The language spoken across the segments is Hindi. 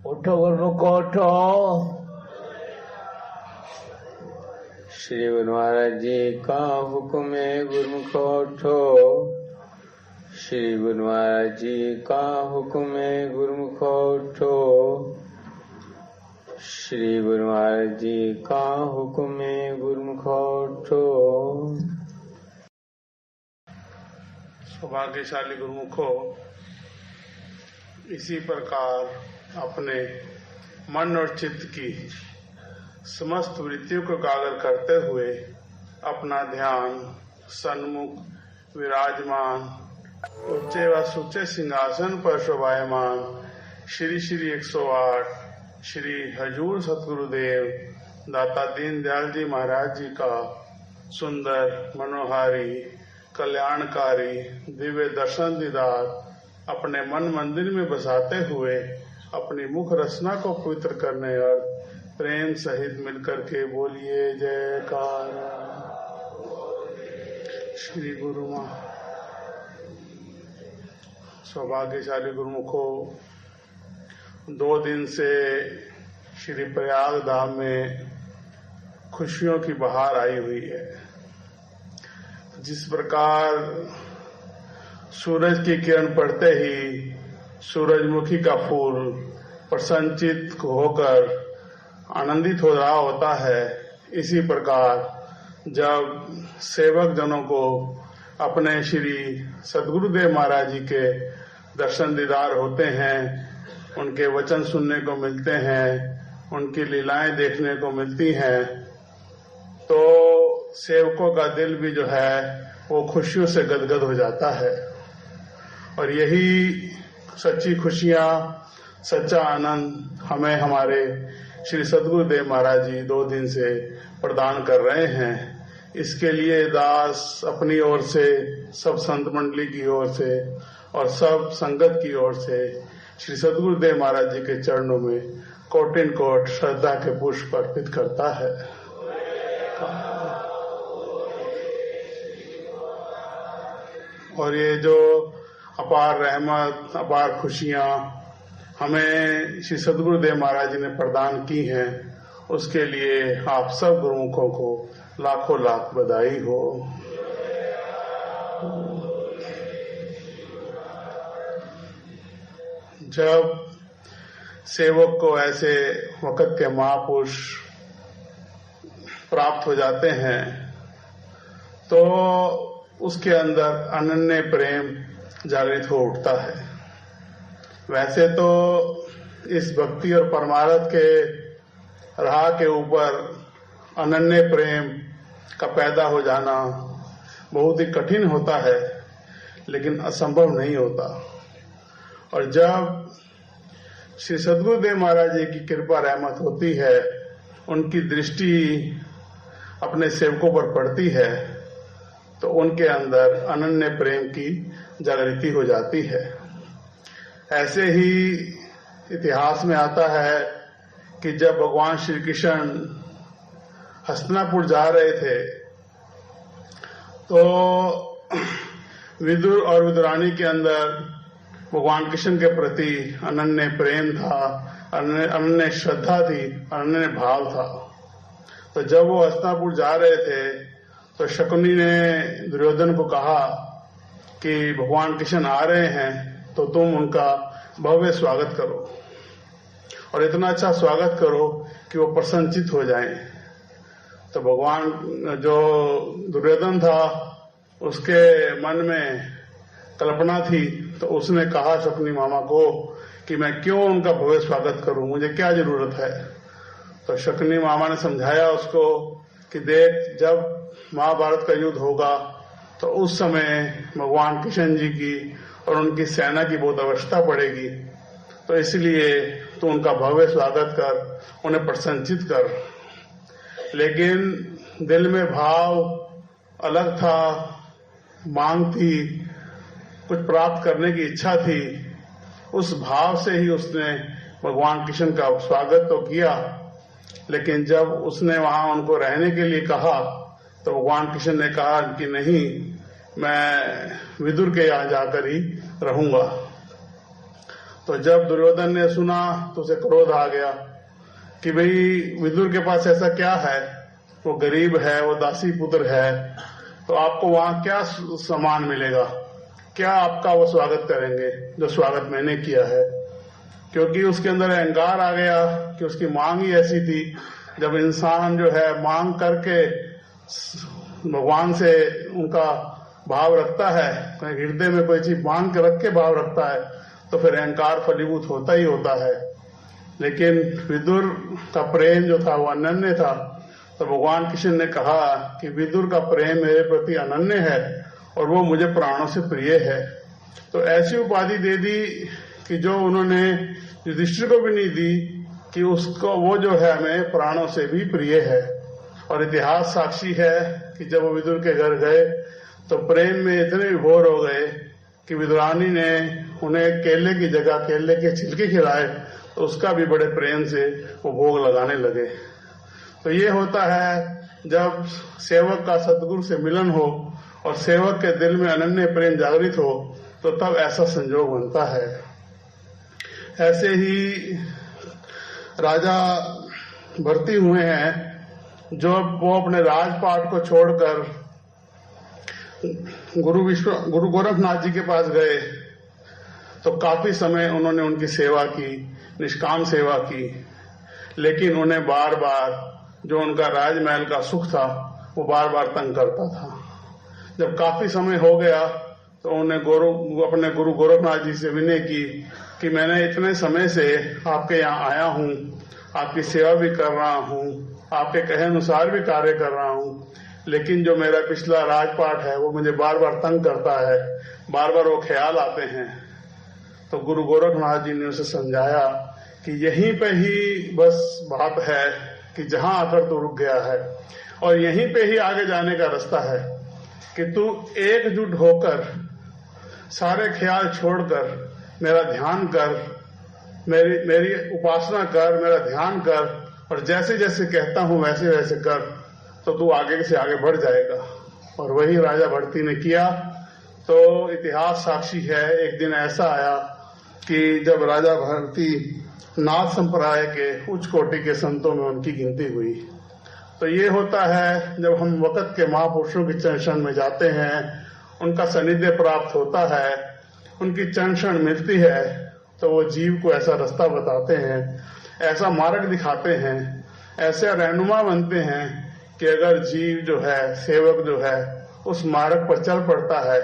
उठो गुरुमुख उठो। श्री गुरु महाराज जी का हुक्म है गुरुमुख उठो। श्री गुरु महाराज जी का हुक्म है गुरुमुख उठो। श्री गुरु महाराज जी का हुक्म है गुरुमुख उठो। सौभाग्यशाली गुरुमुखो, इसी प्रकार अपने मन और चित्त की समस्त वृत्तियों को एकाग्र करते हुए अपना ध्यान सन्मुख विराजमान ऊंचे व सुचे सिंहासन पर शोभायमान श्री श्री 108 श्री हजूर सतगुरुदेव दाता दीनदयाल जी महाराज जी का सुंदर मनोहारी कल्याणकारी दिव्य दर्शन दीदार अपने मन मंदिर में बसाते हुए अपनी मुख रचना को पवित्र करने और प्रेम सहित मिलकर के बोलिए जयकारा। श्री गुरु माँ। सौभाग्यशाली गुरुमुखो, 2 दिन से श्री प्रयाग धाम में खुशियों की बहार आई हुई है। जिस प्रकार सूरज की किरण पड़ते ही सूरजमुखी का फूल प्रसन्नचित्त होकर आनंदित हो रहा होता है, इसी प्रकार जब सेवक जनों को अपने श्री सद्गुरुदेव महाराज जी के दर्शन दीदार होते हैं, उनके वचन सुनने को मिलते हैं, उनकी लीलाएं देखने को मिलती हैं, तो सेवकों का दिल भी जो है वो खुशियों से गदगद हो जाता है। और यही सच्ची खुशियां, सच्चा आनंद हमें हमारे श्री सद्गुरुदेव महाराज जी 2 दिन से प्रदान कर रहे हैं। इसके लिए दास अपनी ओर से, सब संत मंडली की ओर से और सब संगत की ओर से श्री सद्गुरुदेव महाराज जी के चरणों में कोटिन कोट श्रद्धा के पुष्प अर्पित करता है। और ये जो अपार रहमत, अपार खुशियां हमें श्री सद्गुरुदेव महाराज जी ने प्रदान की हैं, उसके लिए आप सब गुरुमुखों को लाखों लाख बधाई हो। जब सेवक को ऐसे वक़्त के महापुरुष प्राप्त हो जाते हैं तो उसके अंदर अनन्य प्रेम जागृत हो उठता है। वैसे तो इस भक्ति और परमार्थ के राह के ऊपर अनन्य प्रेम का पैदा हो जाना बहुत ही कठिन होता है, लेकिन असंभव नहीं होता। और जब श्री सद्गुरुदेव महाराज जी की कृपा रहमत होती है, उनकी दृष्टि अपने सेवकों पर पड़ती है, तो उनके अंदर अनन्य प्रेम की जागृति हो जाती है। ऐसे ही इतिहास में आता है कि जब भगवान श्री कृष्ण हस्तिनापुर जा रहे थे तो विदुर और विदुरानी के अंदर भगवान कृष्ण के प्रति अनन्य प्रेम था, अनन्य श्रद्धा थी, अनन्य भाव था। तो जब वो हस्तिनापुर जा रहे थे तो शकुनी ने दुर्योधन को कहा कि भगवान कृष्ण आ रहे हैं तो तुम उनका भव्य स्वागत करो और इतना अच्छा स्वागत करो कि वो प्रसन्नचित्त हो जाएं। तो भगवान जो दुर्योधन था उसके मन में कल्पना थी, तो उसने कहा शकुनी मामा को कि मैं क्यों उनका भव्य स्वागत करूं, मुझे क्या जरूरत है। तो शकुनी मामा ने समझाया उसको कि देख, जब महाभारत का युद्ध होगा तो उस समय भगवान कृष्ण जी की और उनकी सेना की बहुत आवश्यकता पड़ेगी, तो इसलिए तू उनका भव्य स्वागत कर, उन्हें प्रसन्नचित कर। लेकिन दिल में भाव अलग था, मांग थी, कुछ प्राप्त करने की इच्छा थी। उस भाव से ही उसने भगवान कृष्ण का स्वागत तो किया, लेकिन जब उसने वहां उनको रहने के लिए कहा तो भगवान कृष्ण ने कहा कि नहीं, मैं विदुर के यहाँ जाकर ही रहूंगा। तो जब दुर्योधन ने सुना तो उसे क्रोध आ गया कि भाई विदुर के पास ऐसा क्या है, वो गरीब है, वो दासी पुत्र है, तो आपको वहां क्या सम्मान मिलेगा, क्या आपका वो स्वागत करेंगे जो स्वागत मैंने किया है। क्योंकि उसके अंदर अहंकार आ गया कि उसकी मांग ही ऐसी थी। जब इंसान जो है मांग करके भगवान से उनका भाव रखता है, हृदय में कोई चीज मांग के रख के भाव रखता है, तो फिर अहंकार फलीभूत होता ही होता है। लेकिन विदुर का प्रेम जो था वो अनन्य था। तो भगवान कृष्ण ने कहा कि विदुर का प्रेम मेरे प्रति अनन्य है और वो मुझे प्राणों से प्रिय है। तो ऐसी उपाधि दे दी कि जो उन्होंने युधिष्ठिर को भी नहीं दी, कि उसको वो जो है हमें प्राणों से भी प्रिय है। और इतिहास साक्षी है कि जब वो विदुर के घर गए तो प्रेम में इतने विभोर हो गए कि विदुरानी ने उन्हें केले की जगह केले के छिलके खिलाए, तो उसका भी बड़े प्रेम से वो भोग लगाने लगे। तो ये होता है जब सेवक का सतगुरु से मिलन हो और सेवक के दिल में अनन्य प्रेम जागृत हो, तो तब ऐसा संजोग बनता है। ऐसे ही राजा भर्ती हुए हैं, जो वो अपने राजपाट को छोड़कर गुरु गोरखनाथ जी के पास गए, तो काफी समय उन्होंने उनकी सेवा की, निष्काम सेवा की। लेकिन उन्हें बार बार जो उनका राजमहल का सुख था वो बार बार तंग करता था। जब काफी समय हो गया तो उन्हें अपने गुरु गोरखनाथ जी से विनय की कि मैंने इतने समय से आपके यहाँ आया हूँ, आपकी सेवा भी कर रहा हूँ, आपके कहे अनुसार भी कार्य कर रहा हूँ, लेकिन जो मेरा पिछला राजपाट है वो मुझे बार बार तंग करता है, बार बार वो ख्याल आते हैं। तो गुरु गोरखनाथ जी ने उसे समझाया कि यहीं पे ही बस बात है कि जहां आकर तू रुक गया है और यहीं पे ही आगे जाने का रास्ता है कि तू एकजुट होकर सारे ख्याल छोड़कर मेरा ध्यान कर, मेरी उपासना कर, मेरा ध्यान कर, और जैसे जैसे कहता हूं वैसे वैसे कर, तो तू आगे से आगे बढ़ जाएगा। और वही राजा भर्ती ने किया। तो इतिहास साक्षी है, एक दिन ऐसा आया कि जब राजा भर्ती नाथ संप्रदाय के उच्च कोटि के संतों में उनकी गिनती हुई। तो ये होता है जब हम वक्त के महापुरुषों की चरण शरण में जाते हैं, उनका सानिध्य प्राप्त होता है, उनकी चरण शरण मिलती है, तो वो जीव को ऐसा रास्ता बताते हैं, ऐसा मार्ग दिखाते हैं, ऐसे रहनुमा बनते हैं कि अगर जीव जो है, सेवक जो है, उस मार्ग पर चल पड़ता है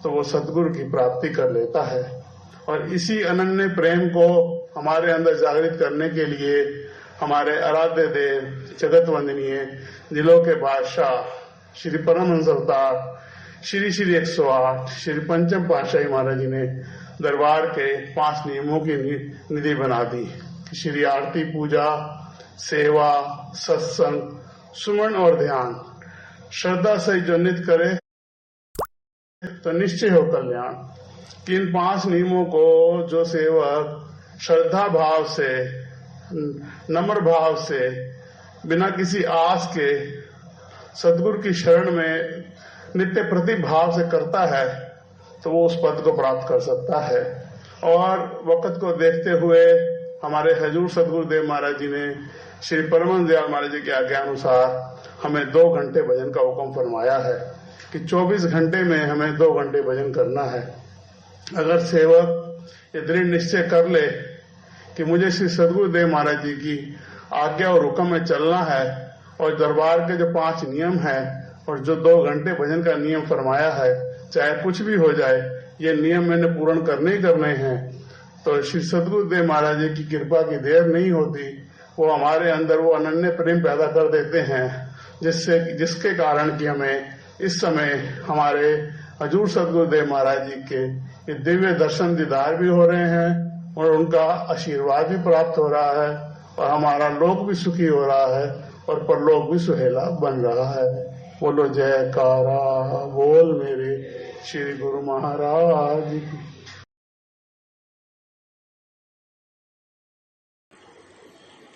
तो वो सद्गुरु की प्राप्ति कर लेता है। और इसी अनन्य प्रेम को हमारे अंदर जागृत करने के लिए हमारे आराध्य देव, जगत वंदनीय, दिलों के बादशाह श्री परमहंस अवतार श्री श्री 108 श्री पंचम पातशाही महाराज जी ने दरबार के 5 नियमों की निधि बना दी। श्री आरती, पूजा, सेवा, सत्संग, सुमन और ध्यान श्रद्धा से जो नित्य करे तो निश्चय हो कल्याण। कि इन 5 नियमों को जो सेवक श्रद्धा भाव से, नम्र भाव से, बिना किसी आस के सद्गुरु की शरण में नित्य प्रति भाव से करता है, तो वो उस पद को प्राप्त कर सकता है। और वक्त को देखते हुए हमारे हजूर सदगुरुदेव महाराज जी ने श्री परमहंस दयाल महाराज जी की आज्ञा अनुसार हमें 2 घंटे भजन का हुक्म फरमाया है कि 24 घंटे में हमें 2 घंटे भजन करना है। अगर सेवक ये दृढ़ निश्चय कर ले कि मुझे श्री सदगुरुदेव महाराज जी की आज्ञा और हुक्म में चलना है, और दरबार के जो 5 नियम हैं और जो 2 घंटे भजन का नियम फरमाया है, चाहे कुछ भी हो जाए, ये नियम मैंने पूर्ण करने ही करने हैं, तो श्री सदगुरुदेव महाराज जी की कृपा की देर नहीं होती। वो हमारे अंदर वो अनन्य प्रेम पैदा कर देते हैं, जिसके कारण कि हमें इस समय हमारे हजूर सदगुरुदेव महाराज जी के ये दिव्य दर्शन दीदार भी हो रहे हैं और उनका आशीर्वाद भी प्राप्त हो रहा है, और हमारा लोक भी सुखी हो रहा है और परलोक भी सुहेला बन रहा है। बोलो जयकारा बोल मेरे श्री गुरु महाराज की।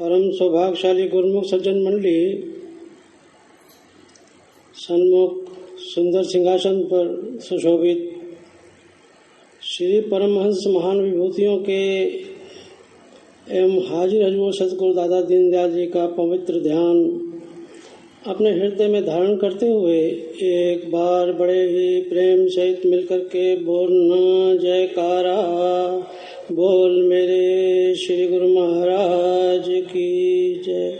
परम सौभाग्यशाली गुरुमुख सज्जन मंडली, सन्मुख सुंदर सिंहासन पर सुशोभित श्री परमहंस महान विभूतियों के एवं हाजिर हजूर सतगुरु दादा दीनदयाल जी का पवित्र ध्यान अपने हृदय में धारण करते हुए एक बार बड़े ही प्रेम सहित मिलकर के बोलना जयकारा बोल मेरे श्री गुरु महाराज की जय।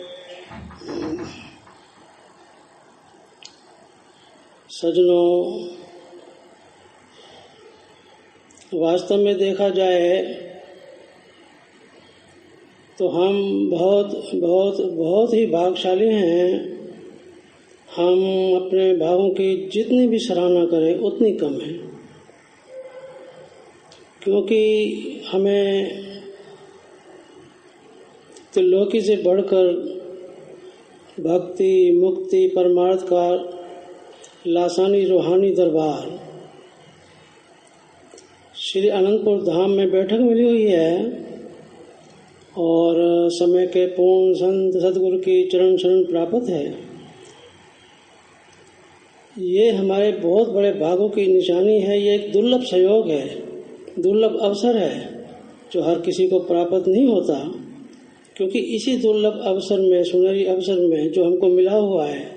सज्जनों, वास्तव में देखा जाए तो हम बहुत ही भाग्यशाली हैं। हम अपने भावों की जितनी भी सराहना करें उतनी कम है, क्योंकि हमें त्रिलोकी से बढ़कर भक्ति मुक्ति परमार्थ का लासानी रूहानी दरबार श्री अनंतपुर धाम में बैठक मिली हुई है और समय के पूर्ण संत सदगुरु की चरण शरण प्राप्त है। ये हमारे बहुत बड़े भागों की निशानी है। ये एक दुर्लभ सहयोग है, दुर्लभ अवसर है जो हर किसी को प्राप्त नहीं होता, क्योंकि इसी दुर्लभ अवसर में, सुनहरी अवसर में जो हमको मिला हुआ है,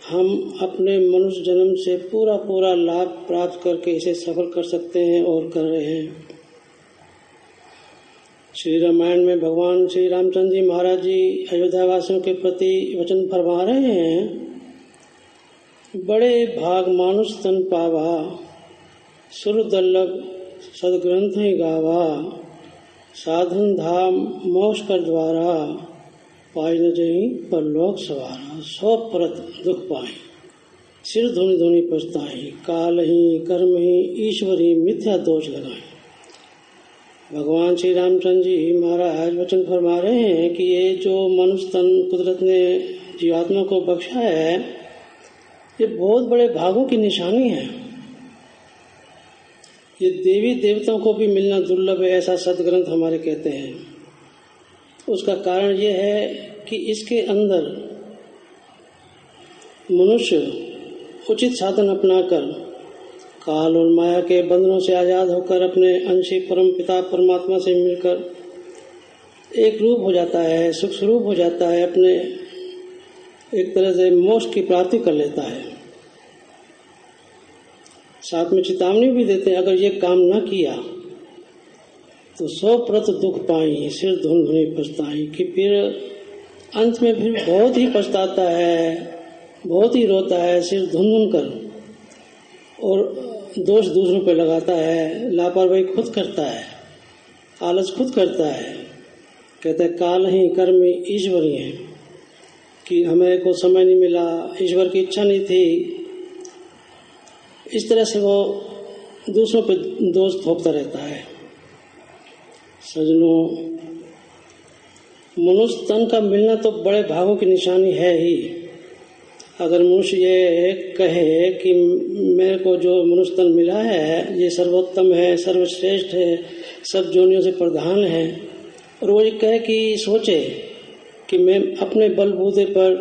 हम अपने मनुष्य जन्म से पूरा लाभ प्राप्त करके इसे सफल कर सकते हैं और कर रहे हैं। श्री रामायण में भगवान श्री रामचंद्र जी महाराज जी अयोध्या वासियों के प्रति वचन फरमा रहे हैं, बड़े भाग मानुष तन पावा, सुर दुर्लभ सदग्रंथ ही गावा, साधन धाम मोक्ष कर द्वारा, पाई न जही पर लोक सवारा, सौ परत दुख पाई, सिर धुनि धुनि पछताई, काल ही कर्म ही ईश्वरी मिथ्या दोष लगाए। भगवान श्री रामचंद्र जी महाराज वचन फरमा रहे हैं कि ये जो मनुष्य तन कुदरत ने जीवात्मा को बख्शा है, ये बहुत बड़े भागों की निशानी है। ये देवी देवताओं को भी मिलना दुर्लभ है, ऐसा सदग्रंथ हमारे कहते हैं। उसका कारण ये है कि इसके अंदर मनुष्य उचित साधन अपनाकर काल और माया के बंधनों से आजाद होकर अपने अंशी परम पिता परमात्मा से मिलकर एक रूप हो जाता है, सुख स्वरूप हो जाता है, अपने एक तरह से मोक्ष की प्राप्ति कर लेता है। साथ में चेतावनी भी देते हैं, अगर ये काम न किया तो सौ परत दुख पाई, सिर धुन धुनी पछताई, कि फिर अंत में फिर बहुत ही पछताता है, बहुत ही रोता है, सिर धुन धुन कर, और दोष दूसरों पे लगाता है, लापरवाही खुद करता है, आलस खुद करता है। कहते हैं काल ही कर्म ईश्वरी है, कि हमें को समय नहीं मिला, ईश्वर की इच्छा नहीं थी। इस तरह से वो दूसरों पे दोष थोपता रहता है। सज्जनों, मनुष्य तन का मिलना तो बड़े भागों की निशानी है ही। अगर मनुष्य ये कहे कि मेरे को जो मनुष्य तन मिला है ये सर्वोत्तम है, सर्वश्रेष्ठ है, सब जोनियों से प्रधान है, और वो ये कहे कि सोचे कि मैं अपने बलबूते पर,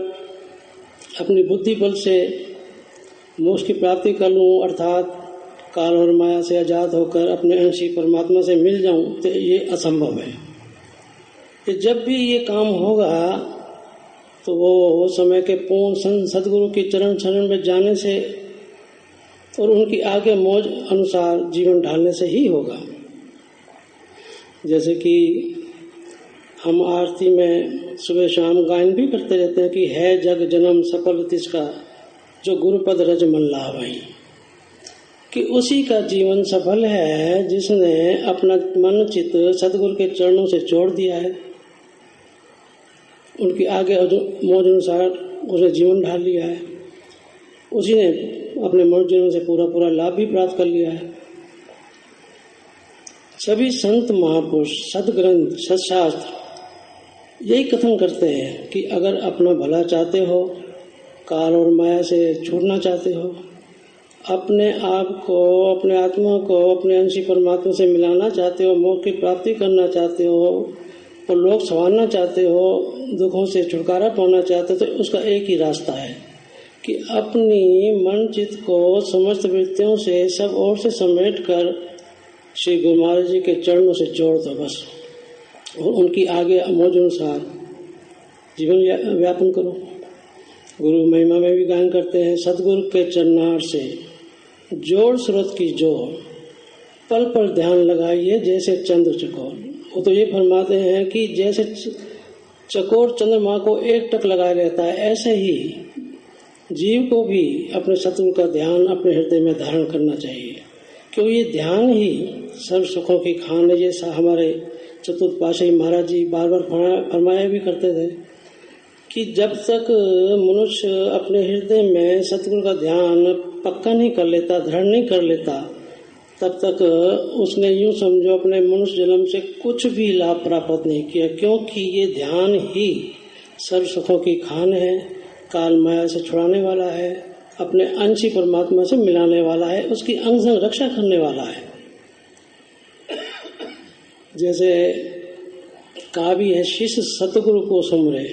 अपनी बुद्धि बल से मोक्ष की प्राप्ति कर लूँ, अर्थात काल और माया से आजाद होकर अपने अंशी परमात्मा से मिल जाऊं, तो ये असंभव है। कि जब भी ये काम होगा तो वो समय के पूर्ण संत सदगुरु की चरण शरण में जाने से और उनकी आगे मौज अनुसार जीवन ढालने से ही होगा। जैसे कि हम आरती में सुबह शाम गायन भी करते रहते हैं कि है जग जन्म सफल तिसका, जो गुरुपद रज मन लावई, कि उसी का जीवन सफल है जिसने अपना मन चित्त सदगुरु के चरणों से जोड़ दिया है, उनकी आगे मौज अनुसार उसने जीवन ढाल लिया है, उसी ने अपने मनुष्य जीवन से पूरा लाभ भी प्राप्त कर लिया है। सभी संत महापुरुष सदग्रंथ सत्शास्त्र यही कथन करते हैं कि अगर अपना भला चाहते हो, काल और माया से छूटना चाहते हो, अपने आप को, अपने आत्मा को अपने अंशी परमात्मा से मिलाना चाहते हो, मोक्ष की प्राप्ति करना चाहते हो और लोक संवारना चाहते हो, दुखों से छुटकारा पाना चाहते हो, तो उसका एक ही रास्ता है कि अपनी मन चित्त को समस्त वृत्तियों से सब ओर से समेट कर श्री गुरु महाराज जी के चरणों से जोड़ दो बस, और उनकी आगे मौज अनुसार जीवन व्यापन करो। गुरु महिमा में भी गायन करते हैं, सतगुरु के चरणार से जोड़ स्रोत की जोड़, पल पर ध्यान लगाइए जैसे चंद्र चकोर। वो तो ये फरमाते हैं कि जैसे चकोर चंद्रमा को एक टक लगाए रहता है, ऐसे ही जीव को भी अपने सतगुरु का ध्यान अपने हृदय में धारण करना चाहिए, क्योंकि ये ध्यान ही सर्व सुखों की खान है। जैसा हमारे चतुर्थ पातशाही महाराज जी बार बार फरमाया भी करते थे कि जब तक मनुष्य अपने हृदय में सतगुरु का ध्यान पक्का नहीं कर लेता, दृढ़ नहीं कर लेता, तब तक उसने यूं समझो अपने मनुष्य जन्म से कुछ भी लाभ प्राप्त नहीं किया, क्योंकि ये ध्यान ही सर्व सुखों की खान है, काल माया से छुड़ाने वाला है, अपने अंश ही परमात्मा से मिलाने वाला है, उसकी अंग संग रक्षा करने वाला है। जैसे कहा भी है, शिष्य सतगुरु को सुमरे,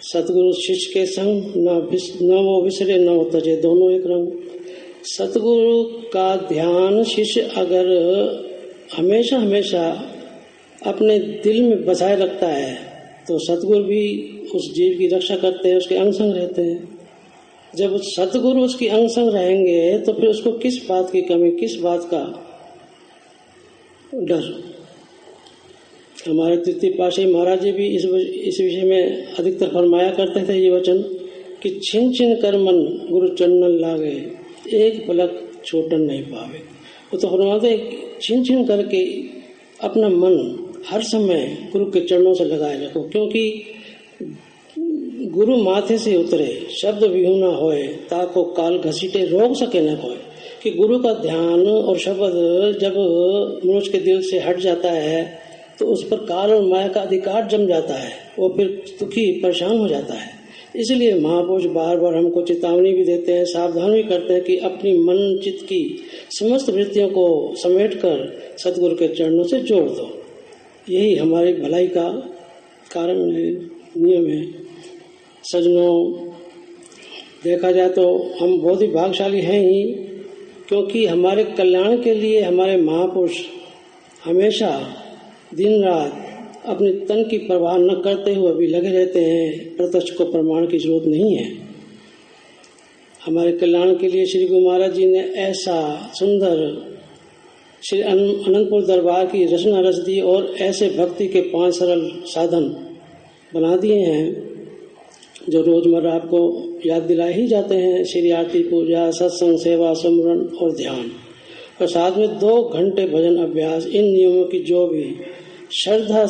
सतगुरु शिष्य के संग न वो विसरे न वो तजे, दोनों एक रंग। सतगुरु का ध्यान शिष्य अगर हमेशा हमेशा अपने दिल में बसाए रखता है तो सतगुरु भी उस जीव की रक्षा करते हैं, उसके अंग संग रहते हैं। जब सतगुरु उसकी अंग संग रहेंगे तो फिर उसको किस बात की कमी, किस बात का डर। हमारे तृतीय पातशाही महाराज जी भी इस विषय में अधिकतर फरमाया करते थे ये वचन कि छिन छिन कर मन गुरु चरणन लागे, एक पलक छोटन नहीं पावे। वो तो फरमाते छिन छिन करके अपना मन हर समय गुरु के चरणों से लगाए रखो, क्योंकि गुरु माथे से उतरे शब्द विहू न होए, ताको काल घसीटे रोक सके न कोई। कि गुरु का ध्यान और शब्द जब मनुष्य के दिल से हट जाता है तो उस पर काल और माया का अधिकार जम जाता है, वो फिर दुखी परेशान हो जाता है। इसलिए महापुरुष बार बार हमको चेतावनी भी देते हैं, सावधान भी करते हैं कि अपनी मन चित्त की समस्त वृत्तियों को समेटकर सतगुरु के चरणों से जोड़ दो। यही हमारी भलाई का कारण है, नियम है। सजनों, देखा जाए तो हम बहुत ही भाग्यशाली हैं ही, क्योंकि हमारे कल्याण के लिए हमारे महापुरुष हमेशा दिन रात अपने तन की परवाह न करते हुए भी लगे रहते हैं। प्रत्यक्ष को प्रमाण की जरूरत नहीं है। हमारे कल्याण के लिए श्री गुरु महाराज जी ने ऐसा सुंदर श्री अनंतपुर दरबार की रचना रच दी और ऐसे भक्ति के 5 सरल साधन बना दिए हैं जो रोजमर्रा आपको याद दिलाए ही जाते हैं। श्री आरती, पूजा, सत्संग, सेवा, सुमरन और ध्यान, और साथ में 2 घंटे भजन अभ्यास। इन नियमों की जो भी श्रद्धा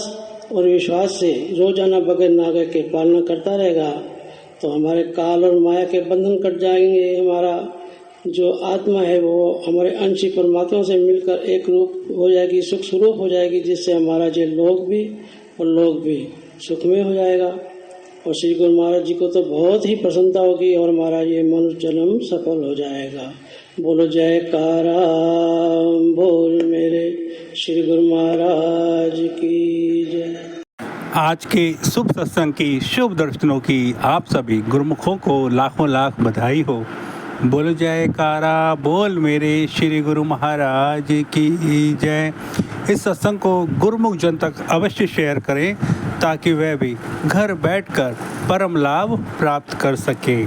और विश्वास से रोजाना बगैर नागे के पालना करता रहेगा तो हमारे काल और माया के बंधन कट जाएंगे। हमारा जो आत्मा है वो हमारे अंशी परमात्मा से मिलकर एक रूप हो जाएगी, सुख स्वरूप हो जाएगी, जिससे हमारा ये लोक भी और लोक भी सुखमय हो जाएगा। और श्री गुरु महाराज जी को तो बहुत ही प्रसन्नता होगी और हमारा ये मनुष्य जन्म सफल हो जाएगा। बोलो जयकारा बोल मेरे श्री गुरु महाराज की जय। आज के शुभ सत्संग की, शुभ दर्शनों की आप सभी गुरुमुखों को लाखों लाख बधाई हो। बोलो जयकारा बोल मेरे श्री गुरु महाराज की जय। इस सत्संग को गुरुमुख जन तक अवश्य शेयर करें ताकि वह भी घर बैठकर परम लाभ प्राप्त कर सके।